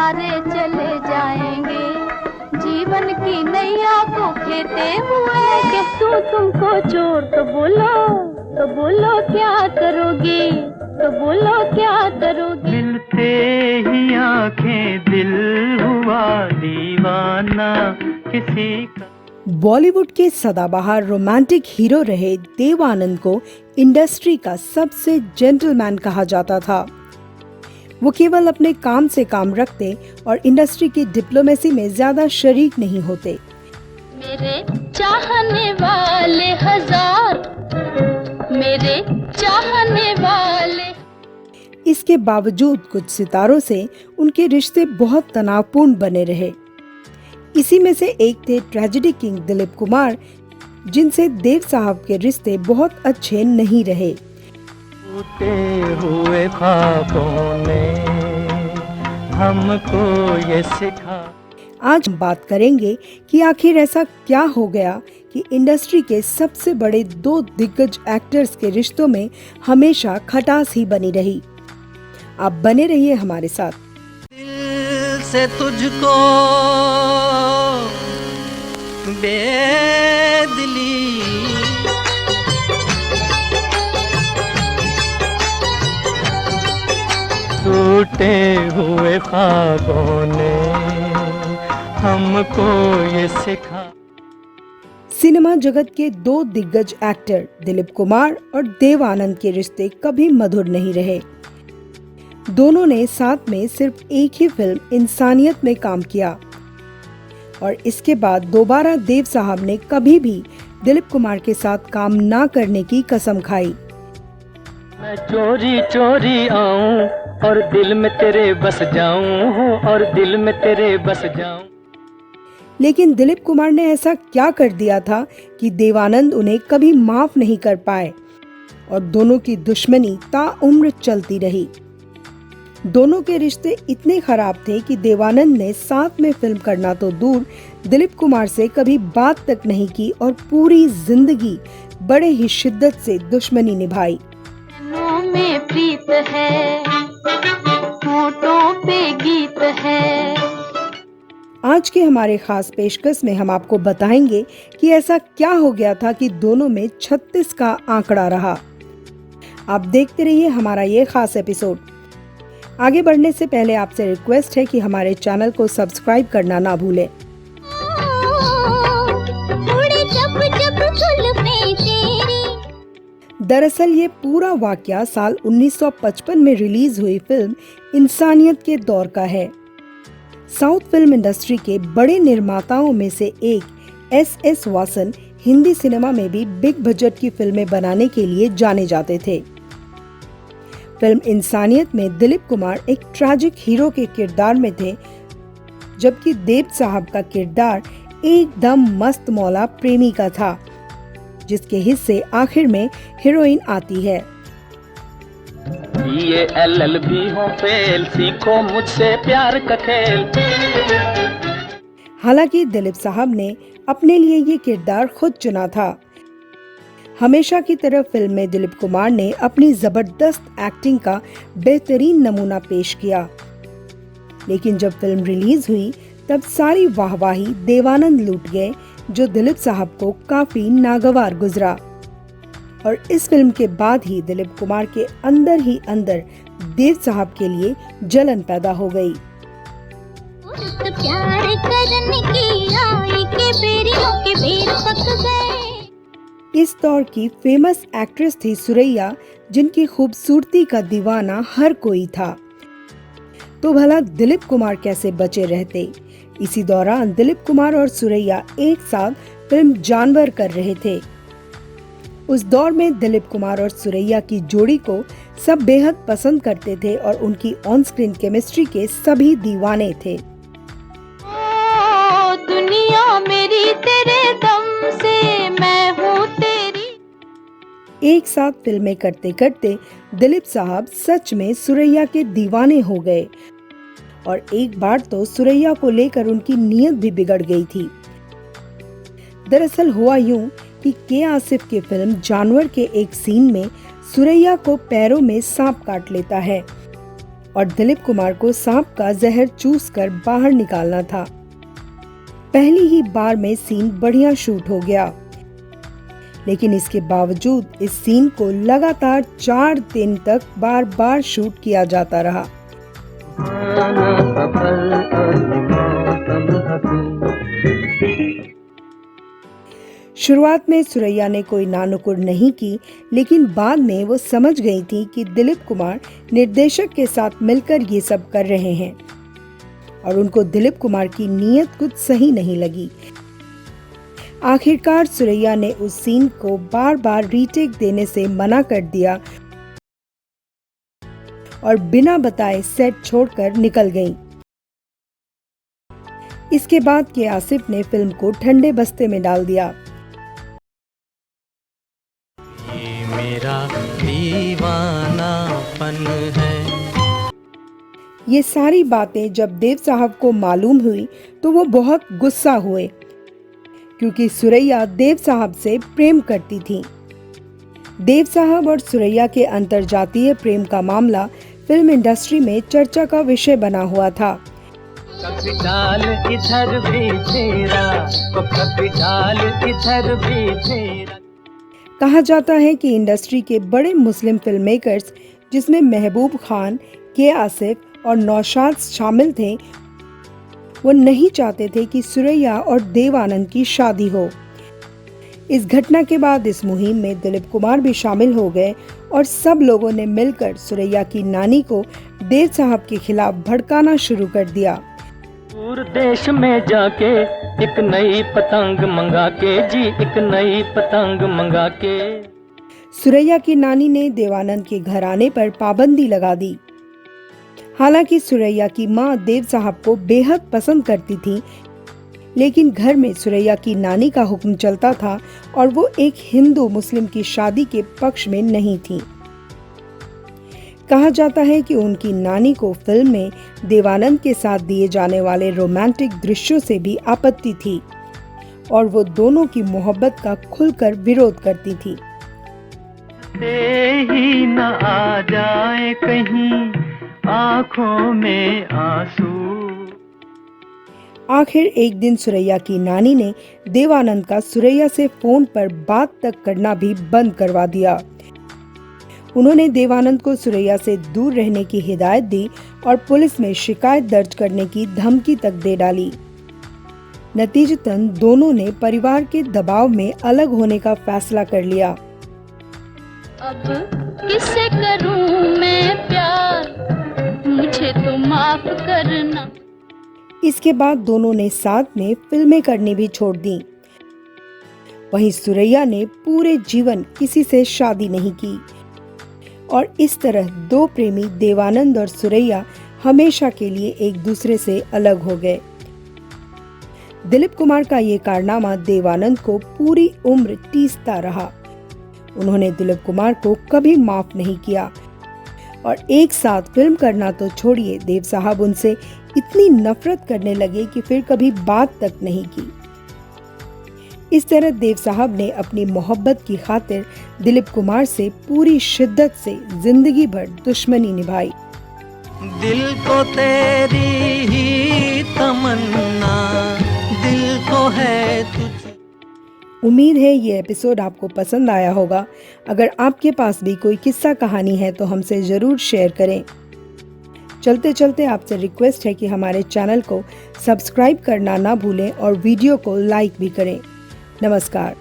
सहारे चले जाएंगे, जीवन की नैया को खेते हुए। कहूँ तुमको चोर तो बोलो क्या करोगे, तो बोलो क्या करोगे। मिलते ही आंखें दिल हुआ दीवाना किसी का। बॉलीवुड के सदाबहार रोमांटिक हीरो रहे देव आनंद को इंडस्ट्री का सबसे जेंटलमैन कहा जाता था। वो केवल अपने काम से काम रखते और इंडस्ट्री की डिप्लोमेसी में ज्यादा शरीक नहीं होते। मेरे चाहने वाले हजार, मेरे चाहने वाले। इसके बावजूद कुछ सितारों से उनके रिश्ते बहुत तनावपूर्ण बने रहे। इसी में से एक थे ट्रेजेडी किंग दिलीप कुमार, जिनसे देव साहब के रिश्ते बहुत अच्छे नहीं रहे। टूटे हुए ख्वाबों ने हमको ये सिखा। आज हम बात करेंगे कि आखिर ऐसा क्या हो गया कि इंडस्ट्री के सबसे बड़े दो दिग्गज एक्टर्स के रिश्तों में हमेशा खटास ही बनी रही। आप बने रहिए हमारे साथ। दिल से तुझको बेदिली टूटे हुए ख्वाबों ने हमको ये सिखा। सिनेमा जगत के दो दिग्गज एक्टर दिलीप कुमार और देव आनंद के रिश्ते कभी मधुर नहीं रहे। दोनों ने साथ में सिर्फ एक ही फिल्म इंसानियत में काम किया और इसके बाद दोबारा देव साहब ने कभी भी दिलीप कुमार के साथ काम ना करने की कसम खाई। मैं चोरी चोरी आऊं और दिल में तेरे बस जाऊं, और दिल में तेरे बस जाऊं। लेकिन दिलीप कुमार ने ऐसा क्या कर दिया था कि देव आनंद उन्हें कभी माफ नहीं कर पाए और दोनों की दुश्मनी ताउम्र चलती रही। दोनों के रिश्ते इतने खराब थे कि देव आनंद ने साथ में फिल्म करना तो दूर, दिलीप कुमार से कभी बात तक नहीं की और पूरी जिंदगी बड़े ही शिद्दत से दुश्मनी निभाई। में प्रीत है, होठों पे गीत है। आज के हमारे खास पेशकश में हम आपको बताएंगे कि ऐसा क्या हो गया था कि दोनों में 36 का आंकड़ा रहा। आप देखते रहिए हमारा ये खास एपिसोड। आगे बढ़ने से पहले आपसे रिक्वेस्ट है कि हमारे चैनल को सब्सक्राइब करना ना भूलें। दरअसल ये पूरा वाकया साल 1955 में रिलीज हुई फिल्म इंसानियत के दौर का है। साउथ फिल्म इंडस्ट्री के बड़े निर्माताओं में से एक एस वासन हिंदी सिनेमा में भी बिग बजट की फिल्में बनाने के लिए जाने जाते थे। फिल्म इंसानियत में दिलीप कुमार एक ट्रैजिक हीरो के किरदार में थे, जबकि देव साहब का किरदार एकदम मस्त मौला प्रेमी का था, जिसके हिस्से आखिर में हीरोइन आती है। ये LLB हो फेल, सीखो मुझसे प्यार का खेल। हालांकि दिलीप साहब ने अपने लिए ये किरदार खुद चुना था। हमेशा की तरह फिल्म में दिलीप कुमार ने अपनी जबरदस्त एक्टिंग का बेहतरीन नमूना पेश किया, लेकिन जब फिल्म रिलीज हुई तब सारी वाहवाही देव आनंद लूट गए, जो दिलीप साहब को काफी नागवार गुजरा। और इस फिल्म के बाद ही दिलीप कुमार के अंदर ही अंदर देव साहब के लिए जलन पैदा हो गई। प्यार करने की आई के बेरियों के बेर पक गए। इस दौर की फेमस एक्ट्रेस थी सुरैया, जिनकी खूबसूरती का दीवाना हर कोई था। तो भला दिलीप कुमार कैसे बचे रहते? इसी दौरान दिलीप कुमार और सुरैया एक साथ फिल्म जानवर कर रहे थे। उस दौर में दिलीप कुमार और सुरैया की जोड़ी को सब बेहद पसंद करते थे और उनकी ऑन स्क्रीन केमिस्ट्री के सभी दीवाने थे। ओ दुनिया मेरी तेरे दम से, मैं हूँ तेरी। एक साथ फिल्में करते करते दिलीप साहब सच में सुरैया के दीवाने हो गए और एक बार तो सुरैया को लेकर उनकी नीयत भी बिगड़ गई थी। दरअसल हुआ यूं कि के आसिफ की फिल्म जानवर के एक सीन में सुरैया को पैरों में सांप काट लेता है और दिलीप कुमार को सांप का जहर चूस कर बाहर निकालना था। पहली ही बार में सीन बढ़िया शूट हो गया, लेकिन इसके बावजूद इस सीन को लगातार 4 दिन तक बार बार शूट किया जाता रहा। शुरुआत में सुरैया ने कोई नानुकुर नहीं की, लेकिन बाद में वो समझ गई थी कि दिलीप कुमार निर्देशक के साथ मिलकर ये सब कर रहे हैं और उनको दिलीप कुमार की नीयत कुछ सही नहीं लगी। आखिरकार सुरैया ने उस सीन को बार बार रीटेक देने से मना कर दिया और बिना बताए सेट छोड़कर निकल गई। इसके बाद के आसिफ ने फिल्म को ठंडे बस्ते में डाल दिया। ये मेरा दीवानापन है। ये सारी बातें जब देव साहब को मालूम हुई तो वो बहुत गुस्सा हुए, क्योंकि सुरैया देव साहब से प्रेम करती थी। देव साहब और सुरैया के अंतरजातीय प्रेम का मामला फिल्म इंडस्ट्री में चर्चा का विषय बना हुआ था। कभी डाल इधर भी फेरा, कभी डाल इधर भी फेरा। कहा जाता है कि इंडस्ट्री के बड़े मुस्लिम फिल्म मेकर्स, जिसमें महबूब खान, के आसिफ और नौशाद शामिल थे, वो नहीं चाहते थे कि सुरैया और देव आनंद की शादी हो। इस घटना के बाद इस मुहिम में दिलीप कुमार भी शामिल हो गए और सब लोगों ने मिलकर सुरैया की नानी को देव साहब के खिलाफ भड़काना शुरू कर दिया। दूर देश में जाके एक नई पतंग मंगा के जी, एक नई पतंग मंगा के। सुरैया की नानी ने देवानंद के घर आने पर पाबंदी लगा दी। हालांकि सुरैया की मां देव साहब को बेहद पसंद करती थी, लेकिन घर में सुरैया की नानी का हुक्म चलता था और वो एक हिंदू मुस्लिम की शादी के पक्ष में नहीं थी। कहा जाता है कि उनकी नानी को फिल्म में देवानंद के साथ दिए जाने वाले रोमांटिक दृश्यों से भी आपत्ति थी और वो दोनों की मोहब्बत का खुलकर विरोध करती थी। ही न आ जाए कहीं आँखों में आंसू। आखिर एक दिन सुरैया की नानी ने देवानंद का सुरैया से फोन पर बात तक करना भी बंद करवा दिया। उन्होंने देवानंद को सुरैया से दूर रहने की हिदायत दी और पुलिस में शिकायत दर्ज करने की धमकी तक दे डाली। नतीजतन दोनों ने परिवार के दबाव में अलग होने का फैसला कर लिया। अब किससे करूं मैं प्यार, मुझे तो माफ करना। इसके बाद दोनों ने साथ में फिल्में करनी भी छोड़ दी। वहीं सुरैया ने पूरे जीवन किसी से शादी नहीं की और इस तरह दो प्रेमी देवानंद और सुरैया हमेशा के लिए एक दूसरे से अलग हो गए। दिलीप कुमार का ये कारनामा देवानंद को पूरी उम्र टीसता रहा। उन्होंने दिलीप कुमार को कभी माफ नहीं किया और एक साथ फिल्म करना तो छोड़िए, देव साहब उनसे इतनी नफरत करने लगे कि फिर कभी बात तक नहीं की। इस तरह देव साहब ने अपनी मोहब्बत की खातिर दिलीप कुमार से पूरी शिद्दत से जिंदगी भर दुश्मनी निभाई। दिल को तेरी ही तमन्ना, दिल को है तुझ। उम्मीद है ये एपिसोड आपको पसंद आया होगा। अगर आपके पास भी कोई किस्सा कहानी है तो हमसे जरूर शेयर करें। चलते चलते आपसे रिक्वेस्ट है कि हमारे चैनल को सब्सक्राइब करना ना भूलें और वीडियो को लाइक भी करें। नमस्कार।